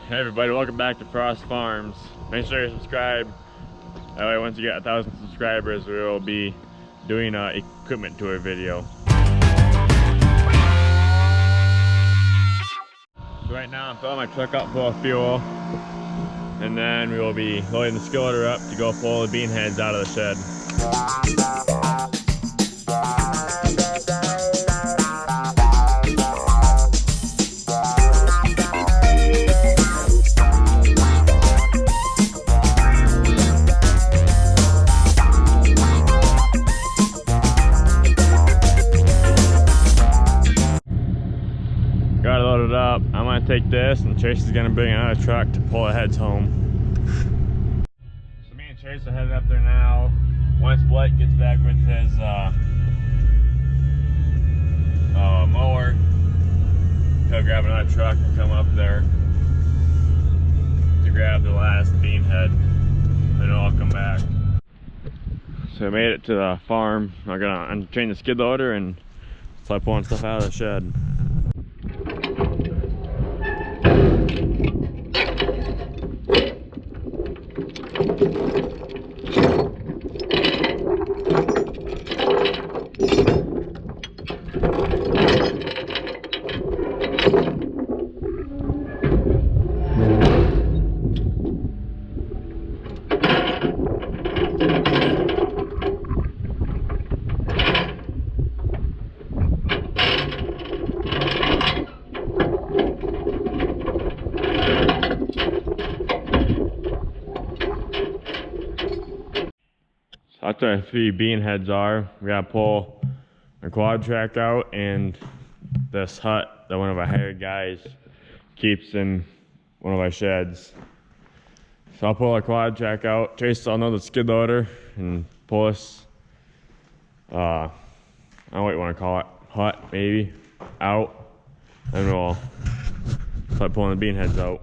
Hey everybody, welcome back to Frost Farms. Make sure you subscribe. That way once you get 1,000 subscribers, we will be doing an equipment tour video. So right now I'm filling my truck up full of fuel. And then we will be loading the skid loader up to go pull the bean heads out of the shed. Got it loaded up. I'm gonna take this and Chase is gonna bring another truck to pull the heads home. So me and Chase are headed up there now. Once Blake gets back with his mower, he'll grab another truck and come up there to grab the last bean head, and then I'll come back. So I made it to the farm. I'm gonna unchain the skid loader and start pulling stuff out of the shed. That's where the 3 bean heads are. We gotta pull a quad track out and this hut that one of our hired guys keeps in one of our sheds. So I'll pull our quad track out, Chase will know the skid loader and pull this, I don't know what you want to call it, hut maybe, out, and we'll start pulling the bean heads out.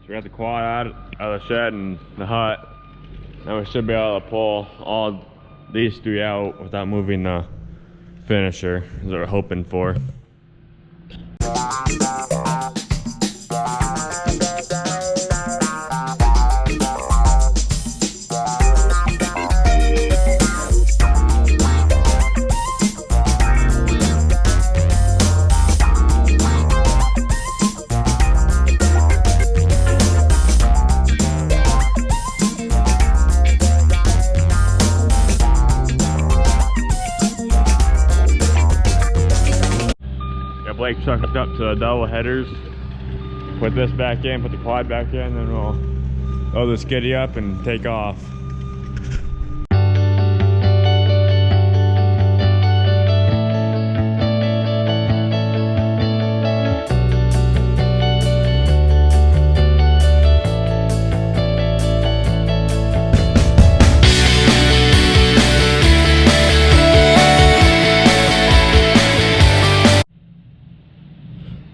We got the quad out of the shed and the hut. Now we should be able to pull all these 3 out without moving the finisher, as we're hoping for. Blake trucked up to the double headers. Put this back in, put the quad back in, then we'll load the skiddy up and take off.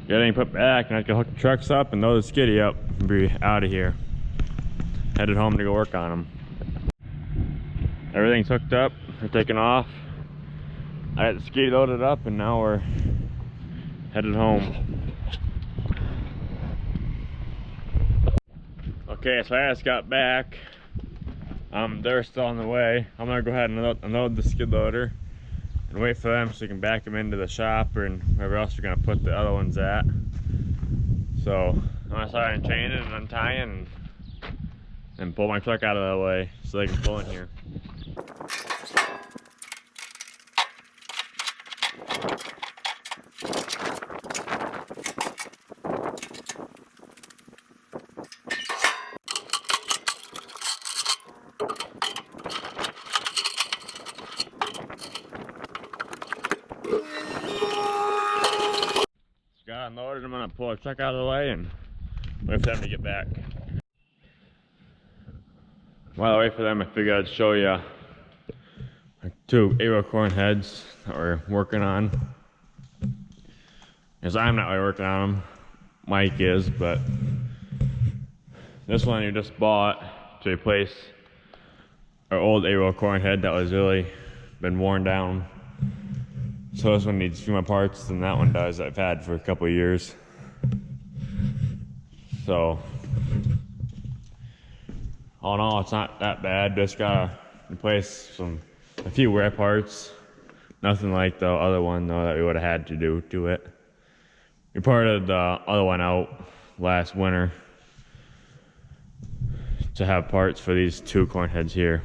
Get everything put back, and I can hook the trucks up and load the skiddy up and be out of here. Headed home to go work on them. Everything's hooked up, we're taking off. I got the skiddy loaded up and now we're headed home. Okay, so I just got back. They're still on the way. I'm gonna go ahead and unload the skid loader and wait for them so we can back them into the shop or wherever else we're gonna put the other ones at. So I'm gonna start unchaining and untying and pull my truck out of the way so they can pull in here. unloaded, I'm gonna pull a truck out of the way and wait for them to get back. While I wait for them, I figured I'd show you like 2 8-row corn heads that we're working on. Because I'm not really working on them, Mike is, but this one you just bought to replace our old 8-row corn head that was really been worn down. So this one needs a few more parts than that one does. I've had for a couple of years. So all in all, it's not that bad. Just gotta replace a few wear parts. Nothing like the other one though that we would have had to do to it. We parted the other one out last winter to have parts for these 2 corn heads here.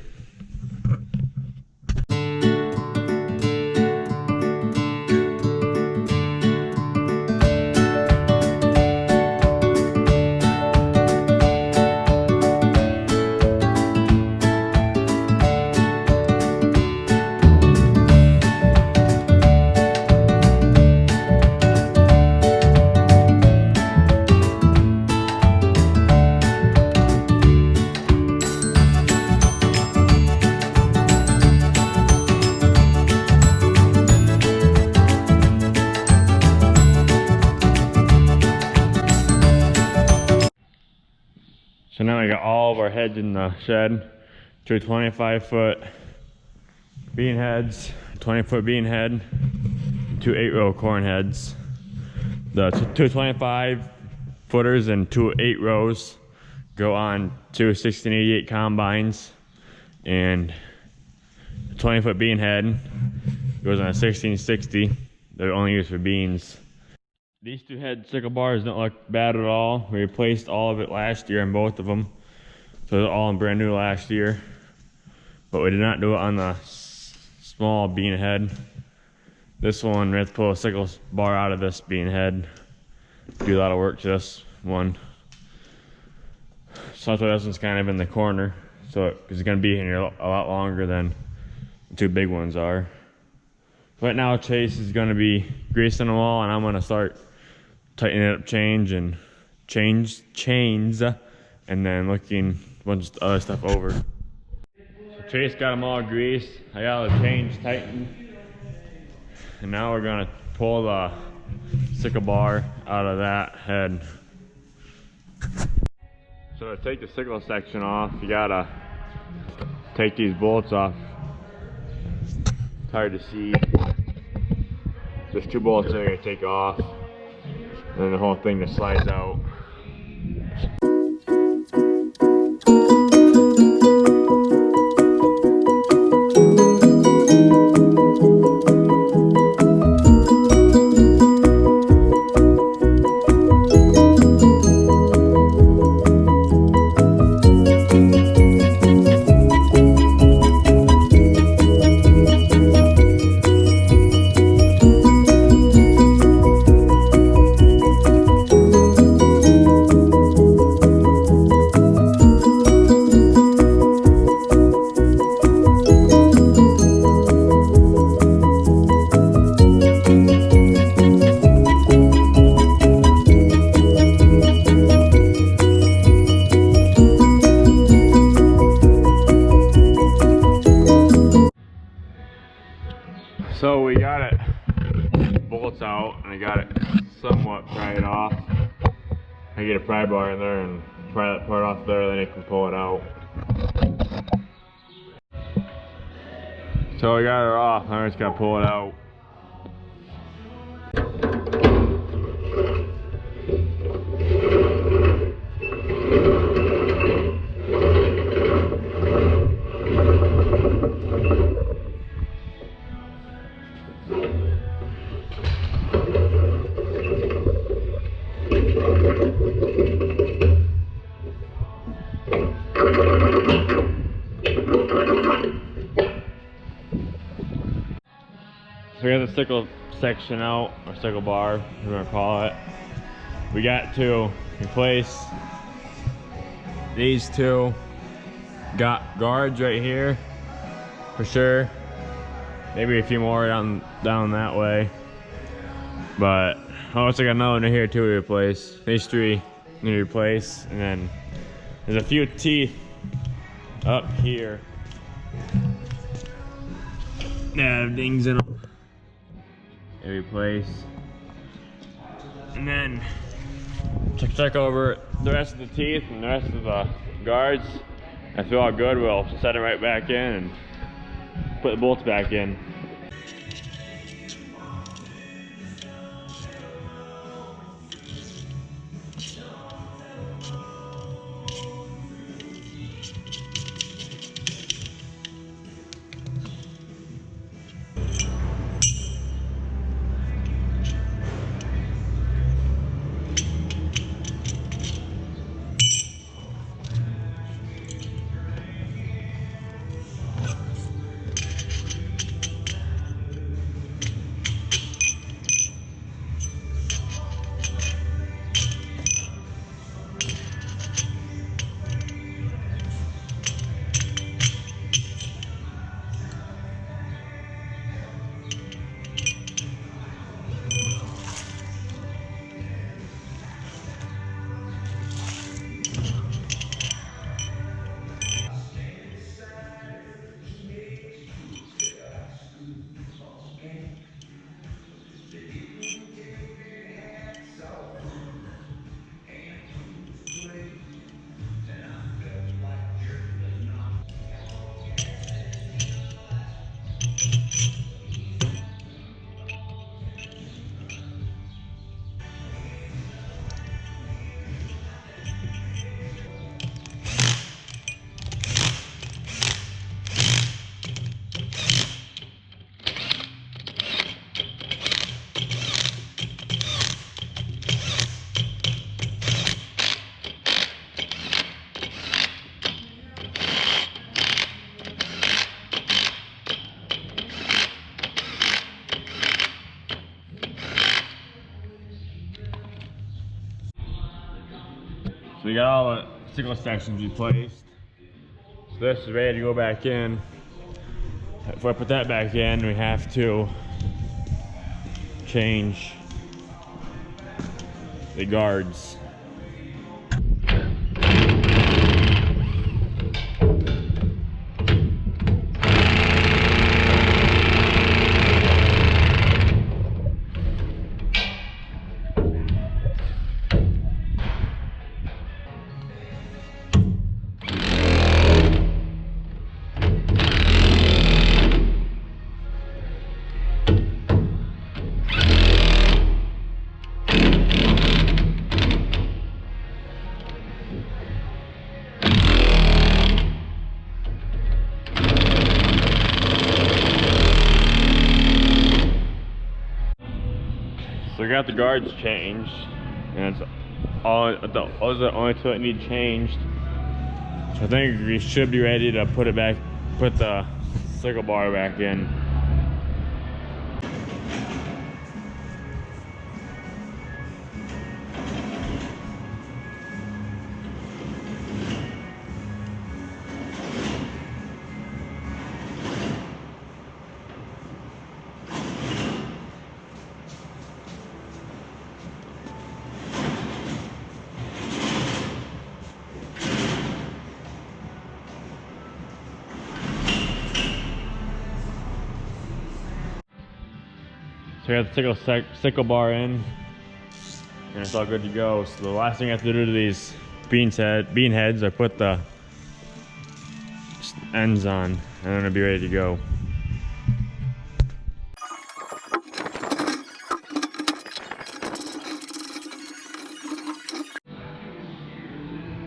So now we got all of our heads in the shed. 2 25-foot bean heads, 20-foot bean head, 2 8-row corn heads. The 2 25-footers and 2 8-rows go on 2 1688 combines, and the 20-foot bean head goes on a 1660. They're only used for beans. These 2 head sickle bars don't look bad at all. We replaced all of it last year on both of them. So they're all brand new last year. But we did not do it on the small bean head. This one, we have to pull a sickle bar out of this bean head. Do a lot of work to this one. So that's why this one's kind of in the corner. So it's going to be in here a lot longer than the 2 big ones are. Right now Chase is going to be greasing them all, and I'm going to start tightening up chains, and then looking a bunch of other stuff over. So Chase got them all greased. I got the chains tightened, and now we're going to pull the sickle bar out of that head. So to take the sickle section off, you gotta take these bolts off. It's hard to see. There's 2 bolts that you're gonna take off, and then the whole thing just slides out. So we got it bolts out, and I got it somewhat pried off. I get a pry bar in there and pry that part off there, then you can pull it out. So we got her off, now I just gotta pull it out. So we got the sickle section out, or sickle bar, we're gonna call it. We got to replace these 2. Got guards right here, for sure. Maybe a few more down that way. But I also got another one here too to replace. These three need to replace, and then there's a few teeth up here that have dings in them. They replace, and then check over the rest of the teeth and the rest of the guards. If they're all good, we'll set it right back in and put the bolts back in. So we got all the sickle sections replaced. So this is ready to go back in. If I put that back in, we have to change the guards. So we got the guards changed, and it's all those are the only two that need changed. So I think we should be ready to put the sickle bar back in. So we got the sickle bar in, and it's all good to go. So the last thing I have to do to these bean heads, I put the ends on, and then it'll be ready to go.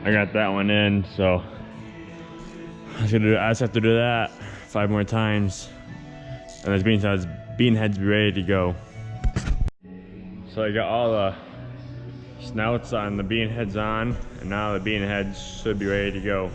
I got that one in, so I just have to do that 5 more times, and those bean heads be ready to go. So I got all the snouts on the bean heads on, and now the bean heads should be ready to go.